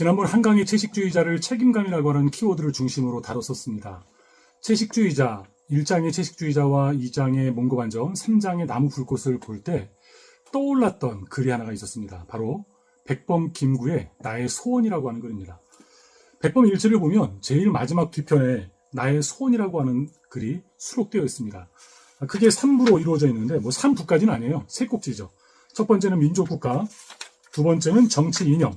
지난번 한강의 채식주의자를 책임감이라고 하는 키워드를 중심으로 다뤘었습니다. 채식주의자, 1장의 채식주의자와 2장의 몽고반점, 3장의 나무 불꽃을 볼 때 떠올랐던 글이 하나가 있었습니다. 바로 백범 김구의 나의 소원이라고 하는 글입니다. 백범 일지를 보면 제일 마지막 뒤편에 나의 소원이라고 하는 글이 수록되어 있습니다. 그게 3부로 이루어져 있는데 3부까지는 아니에요. 3꼭지죠. 첫 번째는 민족국가, 두 번째는 정치 이념,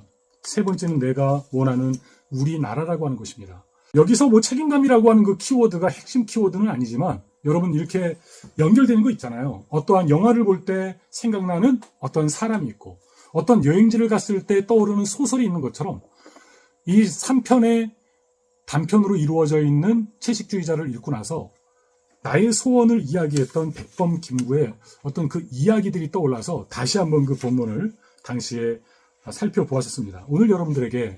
세 번째는 내가 원하는 우리나라라고 하는 것입니다. 여기서 책임감이라고 하는 그 키워드가 핵심 키워드는 아니지만 여러분 이렇게 연결되는 거 있잖아요. 어떠한 영화를 볼 때 생각나는 어떤 사람이 있고 어떤 여행지를 갔을 때 떠오르는 소설이 있는 것처럼 이 3편의 단편으로 이루어져 있는 채식주의자를 읽고 나서 나의 소원을 이야기했던 백범 김구의 어떤 그 이야기들이 떠올라서 다시 한번 그 본문을 당시에 살펴보았었습니다. 오늘 여러분들에게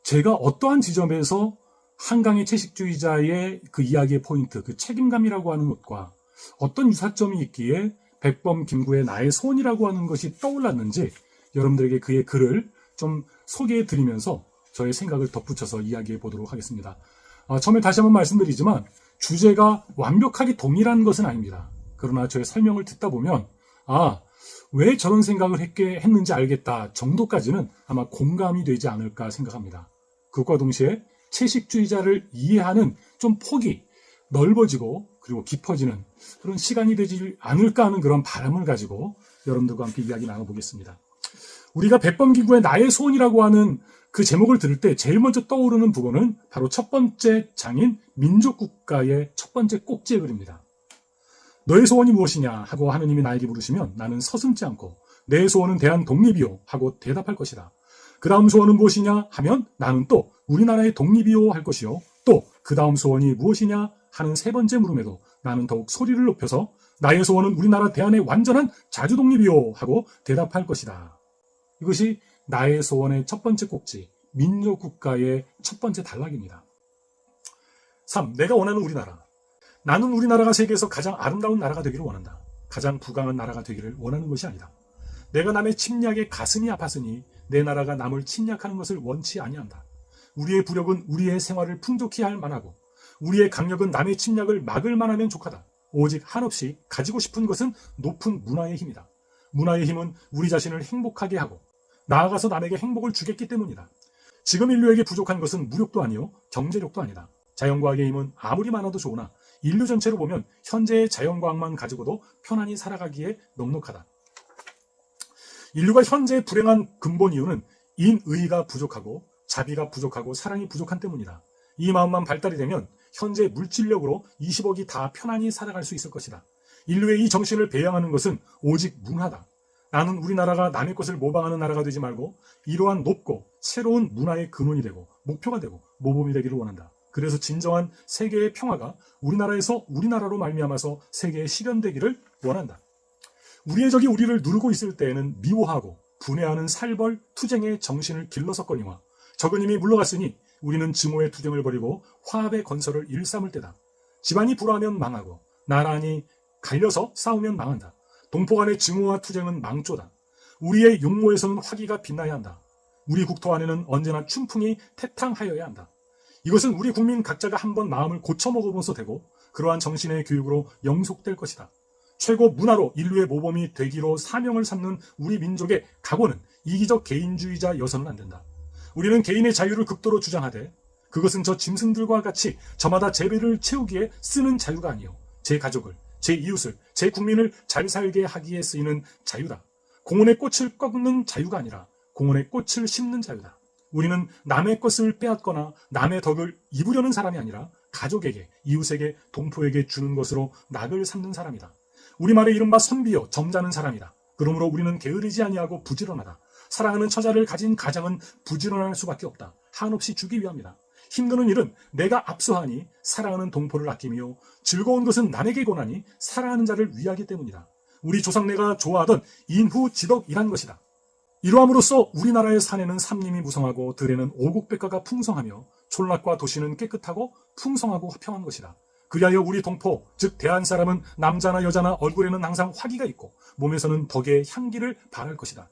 제가 어떠한 지점에서 한강의 채식주의자의 그 이야기의 포인트, 그 책임감이라고 하는 것과 어떤 유사점이 있기에 백범 김구의 나의 소원이라고 하는 것이 떠올랐는지 여러분들에게 그의 글을 좀 소개해 드리면서 저의 생각을 덧붙여서 이야기해 보도록 하겠습니다. 처음에 다시 한번 말씀드리지만 주제가 완벽하게 동일한 것은 아닙니다. 그러나 저의 설명을 듣다 보면 왜 저런 생각을 했는지 알겠다 정도까지는 아마 공감이 되지 않을까 생각합니다. 그것과 동시에 채식주의자를 이해하는 좀 폭이 넓어지고 그리고 깊어지는 그런 시간이 되지 않을까 하는 그런 바람을 가지고 여러분들과 함께 이야기 나눠보겠습니다. 우리가 백범 김구의 나의 소원이라고 하는 그 제목을 들을 때 제일 먼저 떠오르는 부분은 바로 첫 번째 장인 민족국가의 첫 번째 꼭지의 글입니다. 너의 소원이 무엇이냐 하고 하느님이 나에게 물으시면 나는 서슴지 않고 내 소원은 대한 독립이요 하고 대답할 것이다. 그 다음 소원은 무엇이냐 하면 나는 또 우리나라의 독립이요 할 것이요 또 그 다음 소원이 무엇이냐 하는 세 번째 물음에도 나는 더욱 소리를 높여서 나의 소원은 우리나라 대한의 완전한 자주독립이요 하고 대답할 것이다. 이것이 나의 소원의 첫 번째 꼭지, 민족국가의 첫 번째 단락입니다. 3. 내가 원하는 우리나라. 나는 우리나라가 세계에서 가장 아름다운 나라가 되기를 원한다. 가장 부강한 나라가 되기를 원하는 것이 아니다. 내가 남의 침략에 가슴이 아팠으니 내 나라가 남을 침략하는 것을 원치 아니한다. 우리의 부력은 우리의 생활을 풍족히 할 만하고 우리의 강력은 남의 침략을 막을 만하면 족하다. 오직 한없이 가지고 싶은 것은 높은 문화의 힘이다. 문화의 힘은 우리 자신을 행복하게 하고 나아가서 남에게 행복을 주겠기 때문이다. 지금 인류에게 부족한 것은 무력도 아니요 경제력도 아니다. 자연과학의 힘은 아무리 많아도 좋으나 인류 전체로 보면 현재의 자연과학만 가지고도 편안히 살아가기에 넉넉하다. 인류가 현재 불행한 근본 이유는 인의가 부족하고 자비가 부족하고 사랑이 부족한 때문이다. 이 마음만 발달이 되면 현재 물질력으로 20억이 다 편안히 살아갈 수 있을 것이다. 인류의 이 정신을 배양하는 것은 오직 문화다. 나는 우리나라가 남의 것을 모방하는 나라가 되지 말고 이러한 높고 새로운 문화의 근원이 되고 목표가 되고 모범이 되기를 원한다. 그래서 진정한 세계의 평화가 우리나라에서 우리나라로 말미암아서 세계에 실현되기를 원한다. 우리의 적이 우리를 누르고 있을 때에는 미워하고 분해하는 살벌 투쟁의 정신을 길러섰거니와 적은 이미 물러갔으니 우리는 증오의 투쟁을 벌이고 화합의 건설을 일삼을 때다. 집안이 불화하면 망하고 나란히 갈려서 싸우면 망한다. 동포 간의 증오와 투쟁은 망조다. 우리의 용모에서는 화기가 빛나야 한다. 우리 국토 안에는 언제나 춘풍이 태탕하여야 한다. 이것은 우리 국민 각자가 한번 마음을 고쳐먹어보면서 되고 그러한 정신의 교육으로 영속될 것이다. 최고 문화로 인류의 모범이 되기로 사명을 삼는 우리 민족의 각오는 이기적 개인주의자 여서는 안 된다. 우리는 개인의 자유를 극도로 주장하되 그것은 저 짐승들과 같이 저마다 제 배를 채우기에 쓰는 자유가 아니요 제 가족을, 제 이웃을, 제 국민을 잘 살게 하기에 쓰이는 자유다. 공원의 꽃을 꺾는 자유가 아니라 공원의 꽃을 심는 자유다. 우리는 남의 것을 빼앗거나 남의 덕을 입으려는 사람이 아니라 가족에게, 이웃에게, 동포에게 주는 것으로 낙을 삼는 사람이다. 우리말의 이른바 선비요 점잖은 사람이다. 그러므로 우리는 게으르지 아니하고 부지런하다. 사랑하는 처자를 가진 가장은 부지런할 수밖에 없다. 한없이 주기 위함이다. 힘드는 일은 내가 압수하니 사랑하는 동포를 아끼며 즐거운 것은 남에게 권하니 사랑하는 자를 위하기 때문이다. 우리 조상네가 좋아하던 인후지덕이란 것이다. 이러함으로써 우리나라의 산에는 삼림이 무성하고 들에는 오곡백과가 풍성하며 촌락과 도시는 깨끗하고 풍성하고 화평한 것이다. 그리하여 우리 동포, 즉 대한 사람은 남자나 여자나 얼굴에는 항상 화기가 있고 몸에서는 덕의 향기를 발할 것이다.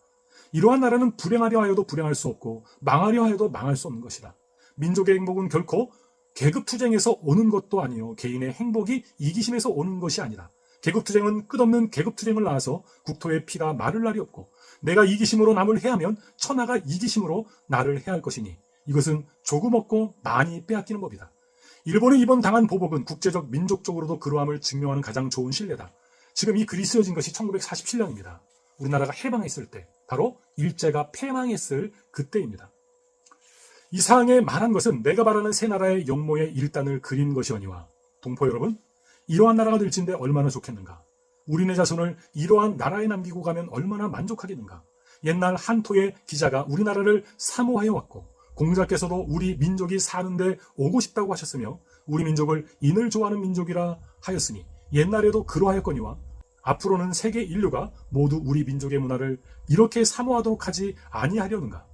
이러한 나라는 불행하려 하여도 불행할 수 없고 망하려 하여도 망할 수 없는 것이다. 민족의 행복은 결코 계급투쟁에서 오는 것도 아니요 개인의 행복이 이기심에서 오는 것이 아니다. 계급투쟁은 끝없는 계급투쟁을 낳아서 국토의 피가 마를 날이 없고 내가 이기심으로 남을 해하면 천하가 이기심으로 나를 해할 것이니 이것은 조금 얻고 많이 빼앗기는 법이다. 일본이 이번 당한 보복은 국제적 민족적으로도 그러함을 증명하는 가장 좋은 신뢰다. 지금 이 글이 쓰여진 것이 1947년입니다. 우리나라가 해방했을 때, 바로 일제가 패망했을 그때입니다. 이 사항에 말한 것은 내가 바라는 새 나라의 영모의 일단을 그린 것이오니와 동포 여러분, 이러한 나라가 될진데 얼마나 좋겠는가. 우리네 자손을 이러한 나라에 남기고 가면 얼마나 만족하겠는가. 옛날 한토의 기자가 우리나라를 사모하여 왔고 공자께서도 우리 민족이 사는데 오고 싶다고 하셨으며 우리 민족을 인을 좋아하는 민족이라 하였으니 옛날에도 그러하였거니와 앞으로는 세계 인류가 모두 우리 민족의 문화를 이렇게 사모하도록 하지 아니하려는가.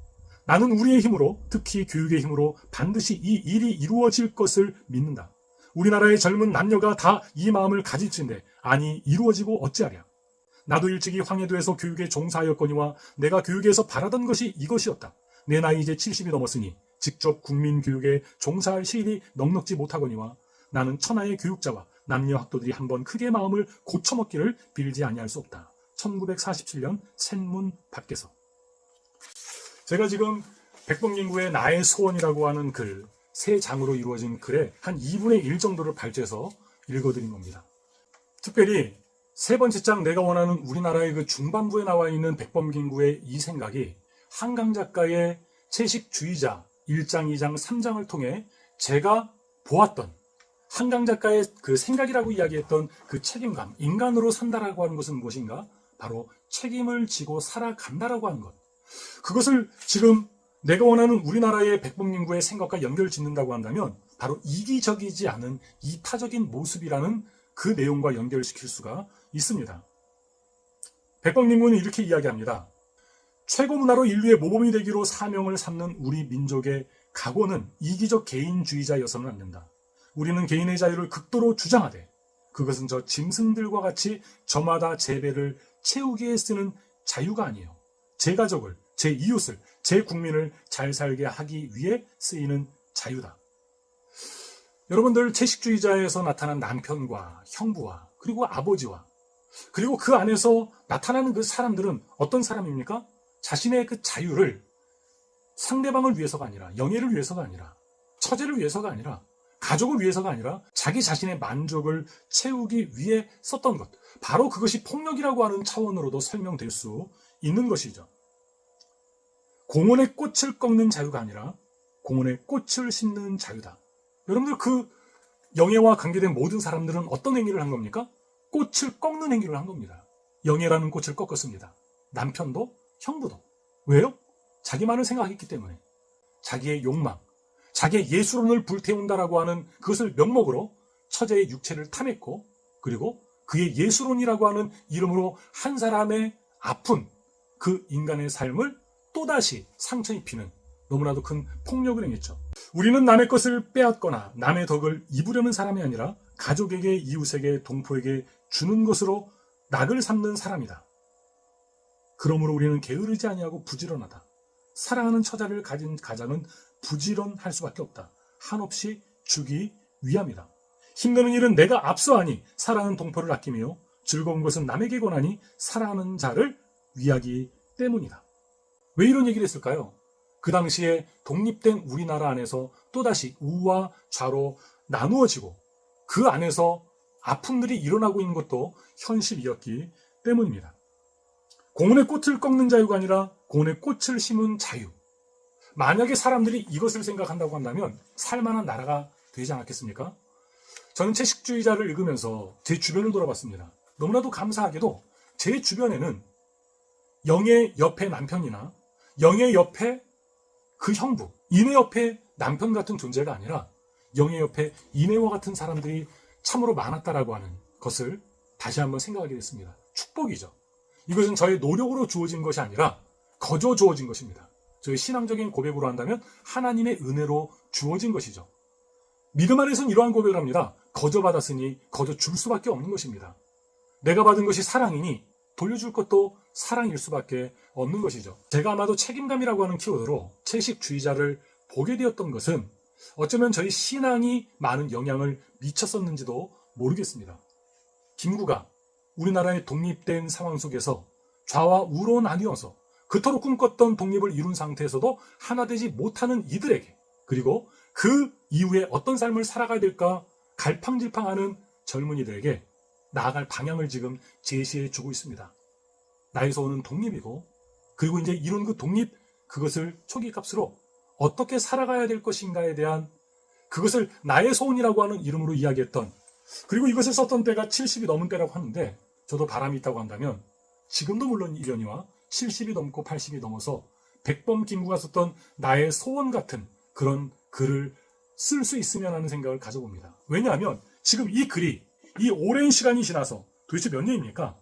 나는 우리의 힘으로, 특히 교육의 힘으로 반드시 이 일이 이루어질 것을 믿는다. 우리나라의 젊은 남녀가 다 이 마음을 가질진데 아니 이루어지고 어찌하랴. 나도 일찍이 황해도에서 교육에 종사하였거니와 내가 교육에서 바라던 것이 이것이었다. 내 나이 이제 70이 넘었으니 직접 국민교육에 종사할 시일이 넉넉지 못하거니와 나는 천하의 교육자와 남녀 학도들이 한번 크게 마음을 고쳐먹기를 빌지 아니할 수 없다. 1947년 샘문 밖에서. 제가 지금 백범김구의 나의 소원이라고 하는 글, 3장으로 이루어진 글의 한 2분의 1 정도를 발췌해서 읽어드린 겁니다. 특별히 3번째 장 내가 원하는 우리나라의 그 중반부에 나와 있는 백범김구의 이 생각이 한강 작가의 채식주의자 1장, 2장, 3장을 통해 제가 보았던 한강 작가의 그 생각이라고 이야기했던 그 책임감, 인간으로 산다라고 하는 것은 무엇인가? 바로 책임을 지고 살아간다라고 하는 것. 그것을 지금 내가 원하는 우리나라의 백범김구의 생각과 연결 짓는다고 한다면 바로 이기적이지 않은 이타적인 모습이라는 그 내용과 연결시킬 수가 있습니다. 백범김구는 이렇게 이야기합니다. 최고 문화로 인류의 모범이 되기로 사명을 삼는 우리 민족의 각오는 이기적 개인주의자여서는 안 된다. 우리는 개인의 자유를 극도로 주장하되 그것은 저 짐승들과 같이 저마다 제 배를 채우기에 쓰는 자유가 아니에요. 제 가족을, 제 이웃을, 제 국민을 잘 살게 하기 위해 쓰이는 자유다. 여러분들 채식주의자에서 나타난 남편과 형부와 그리고 아버지와 그리고 그 안에서 나타나는 그 사람들은 어떤 사람입니까? 자신의 그 자유를 상대방을 위해서가 아니라 영예를 위해서가 아니라 처제를 위해서가 아니라 가족을 위해서가 아니라 자기 자신의 만족을 채우기 위해 썼던 것. 바로 그것이 폭력이라고 하는 차원으로도 설명될 수 있는 것이죠. 공원의 꽃을 꺾는 자유가 아니라 공원에 꽃을 심는 자유다. 여러분들 그 영예와 관계된 모든 사람들은 어떤 행위를 한 겁니까? 꽃을 꺾는 행위를 한 겁니다. 영예라는 꽃을 꺾었습니다. 남편도 형부도. 왜요? 자기만을 생각했기 때문에. 자기의 욕망, 자기의 예술혼을 불태운다라고 하는 그것을 명목으로 처제의 육체를 탐했고 그리고 그의 예술혼이라고 하는 이름으로 한 사람의 아픈 그 인간의 삶을 또다시 상처 입히는 너무나도 큰 폭력을 행했죠. 우리는 남의 것을 빼앗거나 남의 덕을 입으려는 사람이 아니라 가족에게, 이웃에게, 동포에게 주는 것으로 낙을 삼는 사람이다. 그러므로 우리는 게으르지 아니하고 부지런하다. 사랑하는 처자를 가진 가장은 부지런할 수밖에 없다. 한없이 주기 위함이다. 힘드는 일은 내가 앞서하니 사랑하는 동포를 아끼며 즐거운 것은 남에게 권하니 사랑하는 자를 위하기 때문이다. 왜 이런 얘기를 했을까요? 그 당시에 독립된 우리나라 안에서 또다시 우와 좌로 나누어지고 그 안에서 아픔들이 일어나고 있는 것도 현실이었기 때문입니다. 공원의 꽃을 꺾는 자유가 아니라 공원의 꽃을 심은 자유. 만약에 사람들이 이것을 생각한다고 한다면 살만한 나라가 되지 않았겠습니까? 저는 채식주의자를 읽으면서 제 주변을 돌아봤습니다. 너무나도 감사하게도 제 주변에는 영의 옆에 남편이나 영의 옆에 그 형부, 이내 옆에 남편 같은 존재가 아니라 영의 옆에 이내와 같은 사람들이 참으로 많았다라고 하는 것을 다시 한번 생각하게 됐습니다. 축복이죠. 이것은 저의 노력으로 주어진 것이 아니라 거저 주어진 것입니다. 저희 신앙적인 고백으로 한다면 하나님의 은혜로 주어진 것이죠. 믿음 안에서는 이러한 고백을 합니다. 거저 받았으니 거저 줄 수밖에 없는 것입니다. 내가 받은 것이 사랑이니 돌려줄 것도 사랑일 수밖에 없는 것이죠. 제가 아마도 책임감이라고 하는 키워드로 채식주의자를 보게 되었던 것은 어쩌면 저희 신앙이 많은 영향을 미쳤었는지도 모르겠습니다. 김구가 우리나라의 독립된 상황 속에서 좌와 우로 나뉘어서 그토록 꿈꿨던 독립을 이룬 상태에서도 하나 되지 못하는 이들에게, 그리고 그 이후에 어떤 삶을 살아가야 될까 갈팡질팡하는 젊은이들에게 나아갈 방향을 지금 제시해 주고 있습니다. 나의 소원은 독립이고, 그리고 이제 이룬 그 독립, 그것을 초기값으로 어떻게 살아가야 될 것인가에 대한, 그것을 나의 소원이라고 하는 이름으로 이야기했던, 그리고 이것을 썼던 때가 70이 넘은 때라고 하는데, 저도 바람이 있다고 한다면 지금도 물론 이련이와 70이 넘고 80이 넘어서 백범 김구가 썼던 나의 소원 같은 그런 글을 쓸 수 있으면 하는 생각을 가져봅니다. 왜냐하면 지금 이 글이 이 오랜 시간이 지나서 도대체 몇 년입니까?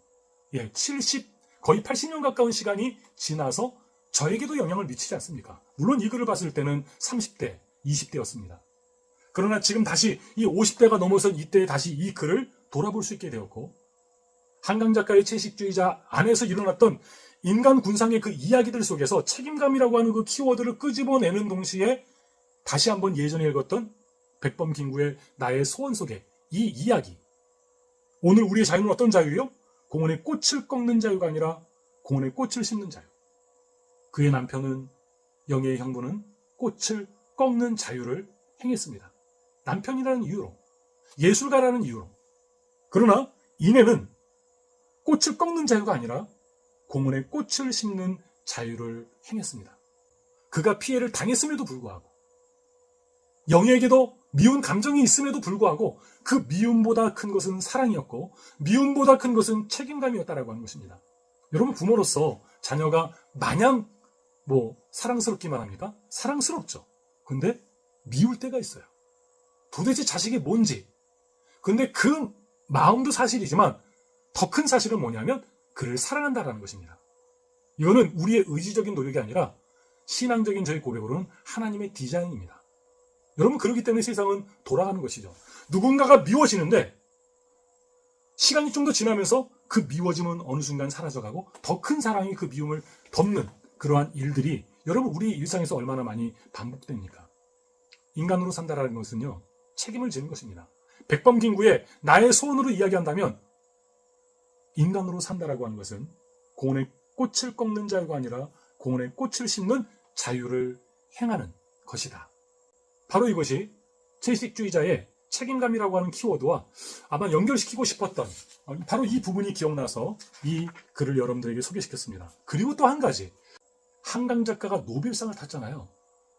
70, 거의 80년 가까운 시간이 지나서 저에게도 영향을 미치지 않습니까? 물론 이 글을 봤을 때는 30대, 20대였습니다. 그러나 지금 다시 이 50대가 넘어선 이때 다시 이 글을 돌아볼 수 있게 되었고, 한강 작가의 채식주의자 안에서 일어났던 인간 군상의 그 이야기들 속에서 책임감이라고 하는 그 키워드를 끄집어내는 동시에 다시 한번 예전에 읽었던 백범 김구의 나의 소원 속에 이 이야기, 오늘 우리의 자유는 어떤 자유요? 공원에 꽃을 꺾는 자유가 아니라 공원에 꽃을 심는 자유. 그의 남편은, 영예의 형부는 꽃을 꺾는 자유를 행했습니다. 남편이라는 이유로, 예술가라는 이유로. 그러나 이내는 꽃을 꺾는 자유가 아니라 공원에 꽃을 심는 자유를 행했습니다. 그가 피해를 당했음에도 불구하고, 영예에게도 미운 감정이 있음에도 불구하고 그 미움보다 큰 것은 사랑이었고, 미움보다 큰 것은 책임감이었다라고 하는 것입니다. 여러분, 부모로서 자녀가 마냥 사랑스럽기만 합니까? 사랑스럽죠. 근데 미울 때가 있어요. 도대체 자식이 뭔지. 근데 그 마음도 사실이지만 더 큰 사실은 뭐냐면 그를 사랑한다라는 것입니다. 이거는 우리의 의지적인 노력이 아니라 신앙적인 저희 고백으로는 하나님의 디자인입니다. 여러분, 그렇기 때문에 세상은 돌아가는 것이죠. 누군가가 미워지는데 시간이 좀 더 지나면서 그 미워짐은 어느 순간 사라져가고 더 큰 사랑이 그 미움을 덮는 그러한 일들이 여러분 우리 일상에서 얼마나 많이 반복됩니까? 인간으로 산다라는 것은요, 책임을 지는 것입니다. 백범 김구의 나의 소원으로 이야기한다면 인간으로 산다라고 하는 것은 공원에 꽃을 꺾는 자유가 아니라 공원에 꽃을 심는 자유를 행하는 것이다. 바로 이것이 채식주의자의 책임감이라고 하는 키워드와 아마 연결시키고 싶었던 바로 이 부분이 기억나서 이 글을 여러분들에게 소개시켰습니다. 그리고 또 한 가지, 한강 작가가 노벨상을 탔잖아요.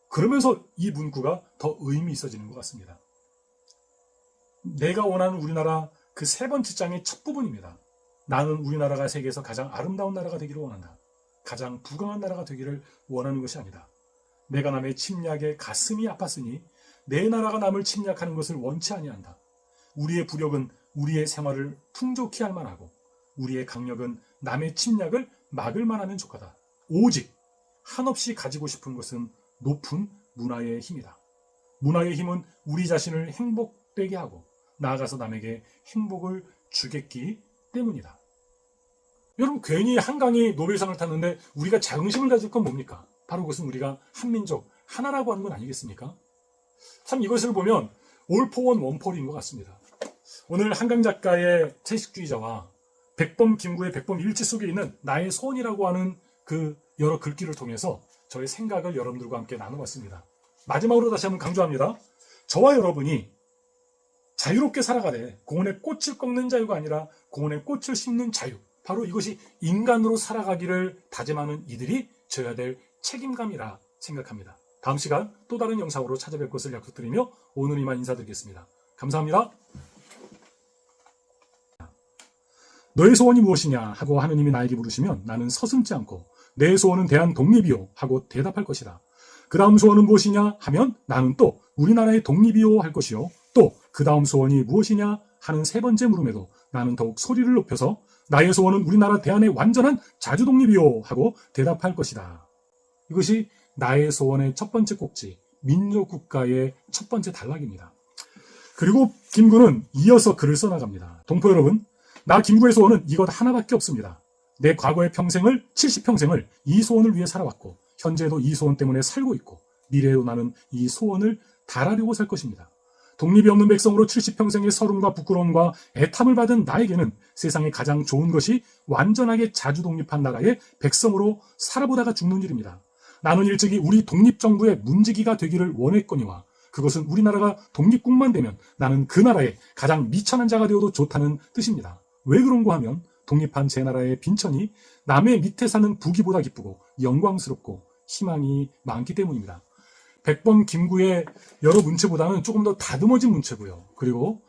그러면서 이 문구가 더 의미 있어지는 것 같습니다. 내가 원하는 우리나라 그 세 번째 장의 첫 부분입니다. 나는 우리나라가 세계에서 가장 아름다운 나라가 되기를 원한다. 가장 부강한 나라가 되기를 원하는 것이 아니다. 내가 남의 침략에 가슴이 아팠으니 내 나라가 남을 침략하는 것을 원치 아니한다. 우리의 부력은 우리의 생활을 풍족히 할 만하고 우리의 강력은 남의 침략을 막을 만하면 족하다. 오직 한없이 가지고 싶은 것은 높은 문화의 힘이다. 문화의 힘은 우리 자신을 행복되게 하고 나아가서 남에게 행복을 주겠기 때문이다. 여러분, 괜히 한강이 노벨상을 탔는데 우리가 자긍심을 가질 건 뭡니까? 바로 그것은 우리가 한민족, 하나라고 하는 건 아니겠습니까? 참 이것을 보면 올 포원 원폴인 것 같습니다. 오늘 한강 작가의 채식주의자와 백범 김구의 백범 일지 속에 있는 나의 소원이라고 하는 그 여러 글귀를 통해서 저의 생각을 여러분들과 함께 나눠봤습니다. 마지막으로 다시 한번 강조합니다. 저와 여러분이 자유롭게 살아가되 공원에 꽃을 꺾는 자유가 아니라 공원에 꽃을 심는 자유, 바로 이것이 인간으로 살아가기를 다짐하는 이들이 져야 될 책임감이라 생각합니다. 다음 시간 또 다른 영상으로 찾아뵐 것을 약속드리며 오늘 이만 인사드리겠습니다. 감사합니다. 너의 소원이 무엇이냐 하고 하느님이 나에게 물으시면 나는 서슴지 않고 내 소원은 대한 독립이요 하고 대답할 것이다. 그 다음 소원은 무엇이냐 하면 나는 또 우리나라의 독립이요 할 것이요, 또 그 다음 소원이 무엇이냐 하는 세 번째 물음에도 나는 더욱 소리를 높여서 나의 소원은 우리나라 대한의 완전한 자주 독립이요 하고 대답할 것이다. 이것이 나의 소원의 첫 번째 꼭지, 민족국가의 첫 번째 단락입니다. 그리고 김구는 이어서 글을 써나갑니다. 동포 여러분, 나 김구의 소원은 이것 하나밖에 없습니다. 내 과거의 평생을 70평생을 이 소원을 위해 살아왔고 현재도 이 소원 때문에 살고 있고 미래에도 나는 이 소원을 달하려고 살 것입니다. 독립이 없는 백성으로 70평생의 서름과 부끄러움과 애탐을 받은 나에게는 세상에 가장 좋은 것이 완전하게 자주독립한 나라의 백성으로 살아보다가 죽는 일입니다. 나는 일찍이 우리 독립정부의 문지기가 되기를 원했거니와 그것은 우리나라가 독립국만 되면 나는 그 나라의 가장 미천한 자가 되어도 좋다는 뜻입니다. 왜 그런가 하면 독립한 제 나라의 빈천이 남의 밑에 사는 부귀보다 기쁘고 영광스럽고 희망이 많기 때문입니다. 백범 김구의 여러 문체보다는 조금 더 다듬어진 문체고요. 그리고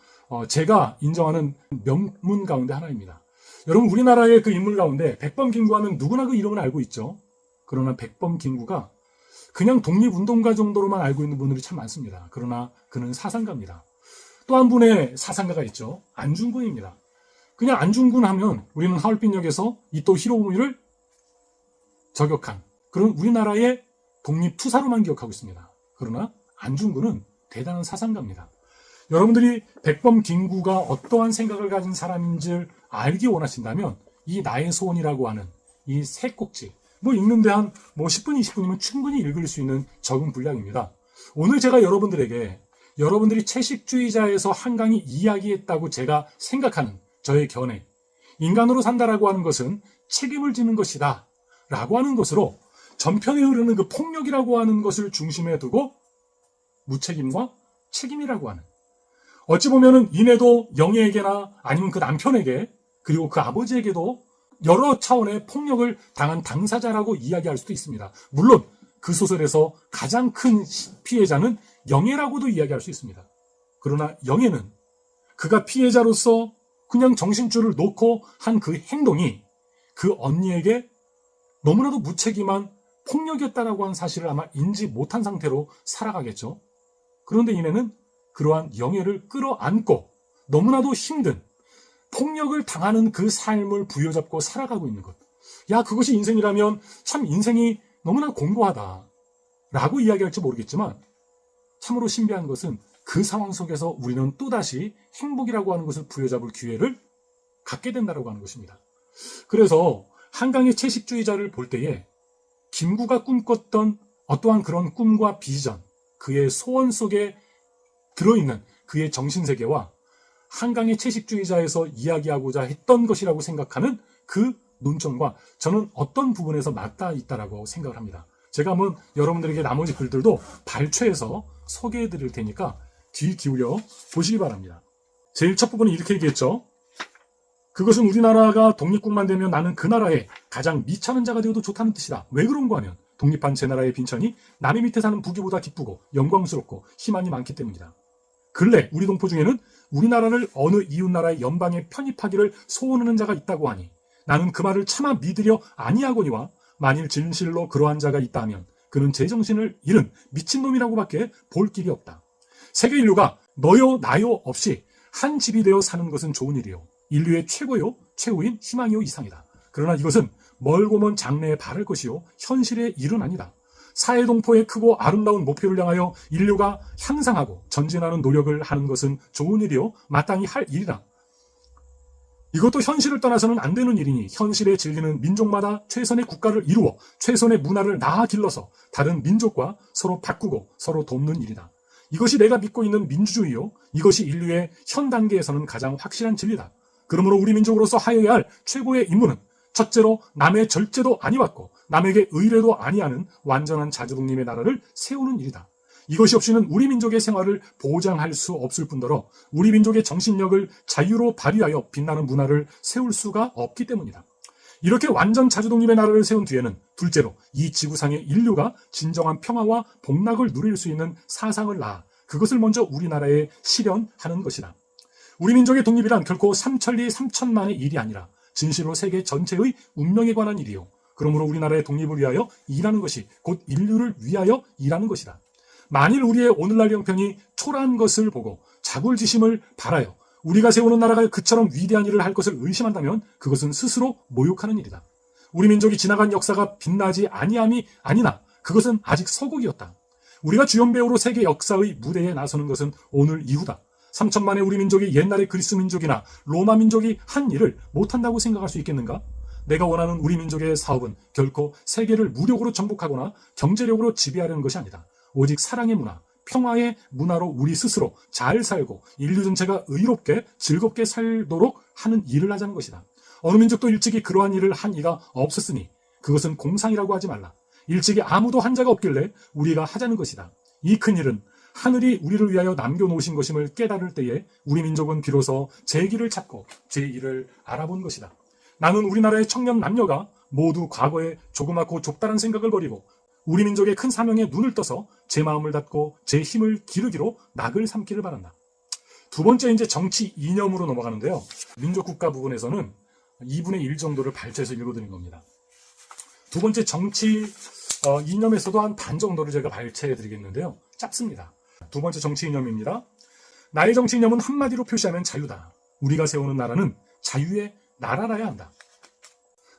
제가 인정하는 명문 가운데 하나입니다. 여러분, 우리나라의 그 인물 가운데 백범 김구 하면 누구나 그 이름을 알고 있죠. 그러나 백범 김구가 그냥 독립운동가 정도로만 알고 있는 분들이 참 많습니다. 그러나 그는 사상가입니다. 또 한 분의 사상가가 있죠. 안중근입니다. 그냥 안중근 하면 우리는 하얼빈역에서 이토 히로부미를 저격한 그런 우리나라의 독립투사로만 기억하고 있습니다. 그러나 안중근은 대단한 사상가입니다. 여러분들이 백범 김구가 어떠한 생각을 가진 사람인지 알기 원하신다면 이 나의 소원이라고 하는 이 세 꼭지 읽는데 한 10분, 20분이면 충분히 읽을 수 있는 적은 분량입니다. 오늘 제가 여러분들에게 여러분들이 채식주의자에서 한강이 이야기했다고 제가 생각하는 저의 견해, 인간으로 산다라고 하는 것은 책임을 지는 것이다 라고 하는 것으로 전편에 흐르는 그 폭력이라고 하는 것을 중심에 두고 무책임과 책임이라고 하는, 어찌 보면은 이내도 영애에게나 아니면 그 남편에게 그리고 그 아버지에게도 여러 차원의 폭력을 당한 당사자라고 이야기할 수도 있습니다. 물론 그 소설에서 가장 큰 피해자는 영애라고도 이야기할 수 있습니다. 그러나 영애는 그가 피해자로서 그냥 정신줄을 놓고 한 그 행동이 그 언니에게 너무나도 무책임한 폭력이었다라고 하는 사실을 아마 인지 못한 상태로 살아가겠죠. 그런데 이내는 그러한 영애를 끌어안고 너무나도 힘든 폭력을 당하는 그 삶을 부여잡고 살아가고 있는 것. 야, 그것이 인생이라면 참 인생이 너무나 공고하다 라고 이야기할지 모르겠지만 참으로 신비한 것은 그 상황 속에서 우리는 또다시 행복이라고 하는 것을 부여잡을 기회를 갖게 된다고 하는 것입니다. 그래서 한강의 채식주의자를 볼 때에 김구가 꿈꿨던 어떠한 그런 꿈과 비전, 그의 소원 속에 들어있는 그의 정신세계와 한강의 채식주의자에서 이야기하고자 했던 것이라고 생각하는 그 논점과 저는 어떤 부분에서 맞닿아 있다라고 생각을 합니다. 제가 한번 여러분들에게 나머지 글들도 발췌해서 소개해 드릴 테니까 귀 기울여 보시기 바랍니다. 제일 첫 부분은 이렇게 얘기했죠. 그것은 우리나라가 독립국만 되면 나는 그 나라의 가장 미천한 자가 되어도 좋다는 뜻이다. 왜 그런가 하면 독립한 제 나라의 빈천이 남의 밑에 사는 부귀보다 기쁘고 영광스럽고 희망이 많기 때문이다. 근래 우리 동포 중에는 우리나라를 어느 이웃나라의 연방에 편입하기를 소원하는 자가 있다고 하니 나는 그 말을 차마 믿으려 아니하거니와 만일 진실로 그러한 자가 있다면 그는 제정신을 잃은 미친놈이라고밖에 볼 길이 없다. 세계 인류가 너요 나요 없이 한 집이 되어 사는 것은 좋은 일이요 인류의 최고요 최후인 희망이요 이상이다. 그러나 이것은 멀고 먼 장래에 바랄 것이요 현실의 일은 아니다. 사회동포의 크고 아름다운 목표를 향하여 인류가 향상하고 전진하는 노력을 하는 것은 좋은 일이요 마땅히 할 일이다. 이것도 현실을 떠나서는 안 되는 일이니 현실에 질리는 민족마다 최선의 국가를 이루어 최선의 문화를 낳아 길러서 다른 민족과 서로 바꾸고 서로 돕는 일이다. 이것이 내가 믿고 있는 민주주의요 이것이 인류의 현 단계에서는 가장 확실한 진리다. 그러므로 우리 민족으로서 하여야 할 최고의 임무는 첫째로 남의 절제도 아니받고 남에게 의뢰도 아니하는 완전한 자주독립의 나라를 세우는 일이다. 이것이 없이는 우리 민족의 생활을 보장할 수 없을 뿐더러 우리 민족의 정신력을 자유로 발휘하여 빛나는 문화를 세울 수가 없기 때문이다. 이렇게 완전 자주독립의 나라를 세운 뒤에는 둘째로 이 지구상의 인류가 진정한 평화와 복락을 누릴 수 있는 사상을 낳아 그것을 먼저 우리나라에 실현하는 것이다. 우리 민족의 독립이란 결코 삼천리 삼천만의 일이 아니라 진실로 세계 전체의 운명에 관한 일이요. 그러므로 우리나라의 독립을 위하여 일하는 것이 곧 인류를 위하여 일하는 것이다. 만일 우리의 오늘날 형편이 초라한 것을 보고 자굴지심을 바라여 우리가 세우는 나라가 그처럼 위대한 일을 할 것을 의심한다면 그것은 스스로 모욕하는 일이다. 우리 민족이 지나간 역사가 빛나지 아니함이 아니나 그것은 아직 서곡이었다. 우리가 주연 배우로 세계 역사의 무대에 나서는 것은 오늘 이후다. 3천만의 우리 민족이 옛날의 그리스 민족이나 로마 민족이 한 일을 못한다고 생각할 수 있겠는가? 내가 원하는 우리 민족의 사업은 결코 세계를 무력으로 정복하거나 경제력으로 지배하려는 것이 아니다. 오직 사랑의 문화, 평화의 문화로 우리 스스로 잘 살고 인류 전체가 의롭게 즐겁게 살도록 하는 일을 하자는 것이다. 어느 민족도 일찍이 그러한 일을 한 이가 없었으니 그것은 공상이라고 하지 말라. 일찍이 아무도 한 자가 없길래 우리가 하자는 것이다. 이 큰 일은 하늘이 우리를 위하여 남겨놓으신 것임을 깨달을 때에 우리 민족은 비로소 제 길을 찾고 제 일을 알아본 것이다. 나는 우리나라의 청년 남녀가 모두 과거에 조그맣고 좁다란 생각을 버리고 우리 민족의 큰 사명에 눈을 떠서 제 마음을 닫고 제 힘을 기르기로 낙을 삼기를 바란다. 두 번째 이제 정치 이념으로 넘어가는데요. 민족 국가 부분에서는 2분의 1 정도를 발췌해서 읽어드린 겁니다. 두 번째 정치 이념에서도 한 반 정도를 제가 발췌해 드리겠는데요. 짧습니다. 두 번째 정치 이념입니다. 나의 정치 이념은 한마디로 표시하면 자유다. 우리가 세우는 나라는 자유의 나라라야 한다.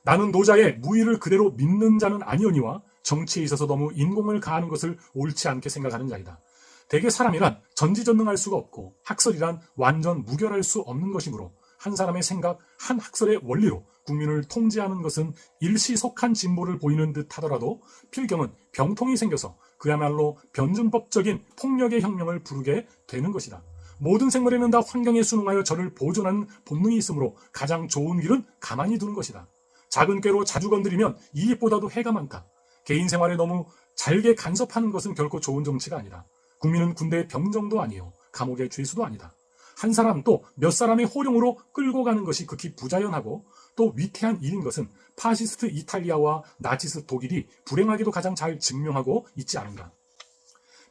나는 노자의 무의를 그대로 믿는 자는 아니오니와 정치에 있어서 너무 인공을 가하는 것을 옳지 않게 생각하는 자이다. 대개 사람이란 전지전능할 수가 없고 학설이란 완전 무결할 수 없는 것이므로 한 사람의 생각, 한 학설의 원리로 국민을 통제하는 것은 일시속한 진보를 보이는 듯 하더라도 필경은 병통이 생겨서 그야말로 변증법적인 폭력의 혁명을 부르게 되는 것이다. 모든 생물에는 다 환경에 순응하여 저를 보존하는 본능이 있으므로 가장 좋은 길은 가만히 두는 것이다. 작은 꾀로 자주 건드리면 이익보다도 해가 많다. 개인 생활에 너무 잘게 간섭하는 것은 결코 좋은 정치가 아니다. 국민은 군대의 병정도 아니요 감옥의 죄수도 아니다. 한 사람 또 몇 사람의 호령으로 끌고 가는 것이 극히 부자연하고 또 위태한 일인 것은 파시스트 이탈리아와 나치스 독일이 불행하게도 가장 잘 증명하고 있지 않은가.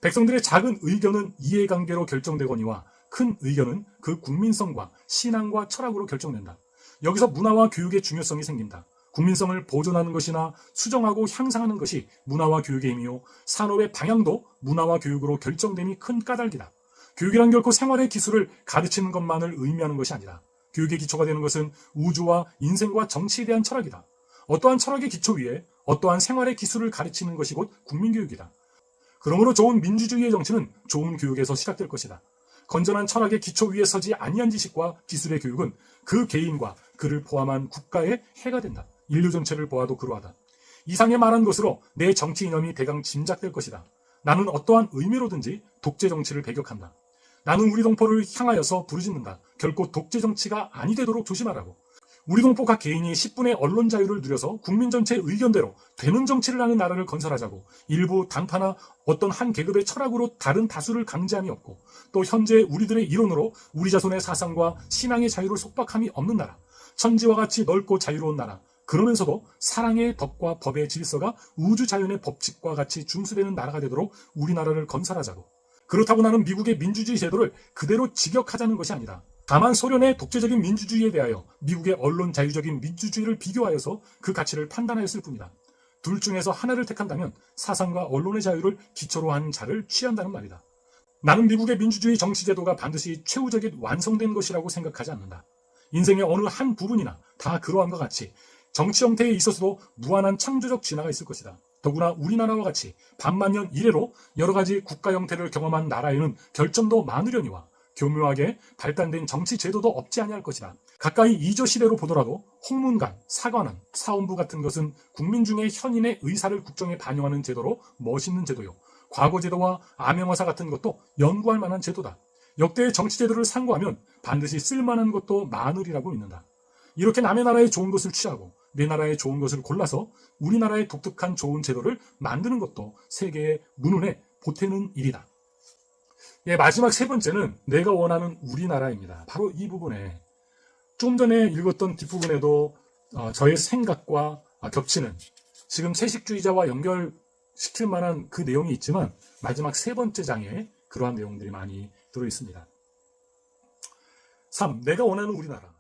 백성들의 작은 의견은 이해관계로 결정되거니와 큰 의견은 그 국민성과 신앙과 철학으로 결정된다. 여기서 문화와 교육의 중요성이 생긴다. 국민성을 보존하는 것이나 수정하고 향상하는 것이 문화와 교육의 힘이요 산업의 방향도 문화와 교육으로 결정됨이 큰 까닭이다. 교육이란 결코 생활의 기술을 가르치는 것만을 의미하는 것이 아니라 교육의 기초가 되는 것은 우주와 인생과 정치에 대한 철학이다. 어떠한 철학의 기초 위에 어떠한 생활의 기술을 가르치는 것이 곧 국민교육이다. 그러므로 좋은 민주주의의 정치는 좋은 교육에서 시작될 것이다. 건전한 철학의 기초 위에 서지 아니한 지식과 기술의 교육은 그 개인과 그를 포함한 국가의 해가 된다. 인류 전체를 보아도 그러하다. 이상에 말한 것으로 내 정치 이념이 대강 짐작될 것이다. 나는 어떠한 의미로든지 독재 정치를 배격한다. 나는 우리 동포를 향하여서 부르짖는다. 결코 독재 정치가 아니 되도록 조심하라고. 우리 동포 각 개인이 10분의 언론 자유를 누려서 국민 전체의 의견대로 되는 정치를 하는 나라를 건설하자고. 일부 당파나 어떤 한 계급의 철학으로 다른 다수를 강제함이 없고 또 현재 우리들의 이론으로 우리 자손의 사상과 신앙의 자유를 속박함이 없는 나라. 천지와 같이 넓고 자유로운 나라. 그러면서도 사랑의 덕과 법의 질서가 우주 자연의 법칙과 같이 준수되는 나라가 되도록 우리나라를 건설하자고. 그렇다고 나는 미국의 민주주의 제도를 그대로 직역하자는 것이 아니다. 다만 소련의 독재적인 민주주의에 대하여 미국의 언론 자유적인 민주주의를 비교하여서 그 가치를 판단하였을 뿐이다. 둘 중에서 하나를 택한다면 사상과 언론의 자유를 기초로 한 자를 취한다는 말이다. 나는 미국의 민주주의 정치제도가 반드시 최후적인 완성된 것이라고 생각하지 않는다. 인생의 어느 한 부분이나 다 그러한과 같이 정치 형태에 있어서도 무한한 창조적 진화가 있을 것이다. 더구나 우리나라와 같이 반만년 이래로 여러 가지 국가 형태를 경험한 나라에는 결점도 많으려니와 교묘하게 발달된 정치 제도도 없지 아니할 것이다. 가까이 이조 시대로 보더라도 홍문관, 사관원, 사원부 같은 것은 국민 중에 현인의 의사를 국정에 반영하는 제도로 멋있는 제도요. 과거 제도와 암행어사 같은 것도 연구할 만한 제도다. 역대의 정치 제도를 상고하면 반드시 쓸만한 것도 많으리라고 믿는다. 이렇게 남의 나라에 좋은 것을 취하고 내 나라에 좋은 것을 골라서 우리나라의 독특한 좋은 제도를 만드는 것도 세계의 문운에 보태는 일이다. 예, 마지막 세 번째는 내가 원하는 우리나라입니다. 바로 이 부분에 좀 전에 읽었던 뒷부분에도 저의 생각과 겹치는 지금 채식주의자와 연결시킬 만한 그 내용이 있지만 마지막 세 번째 장에 그러한 내용들이 많이 들어있습니다. 3. 내가 원하는 우리나라.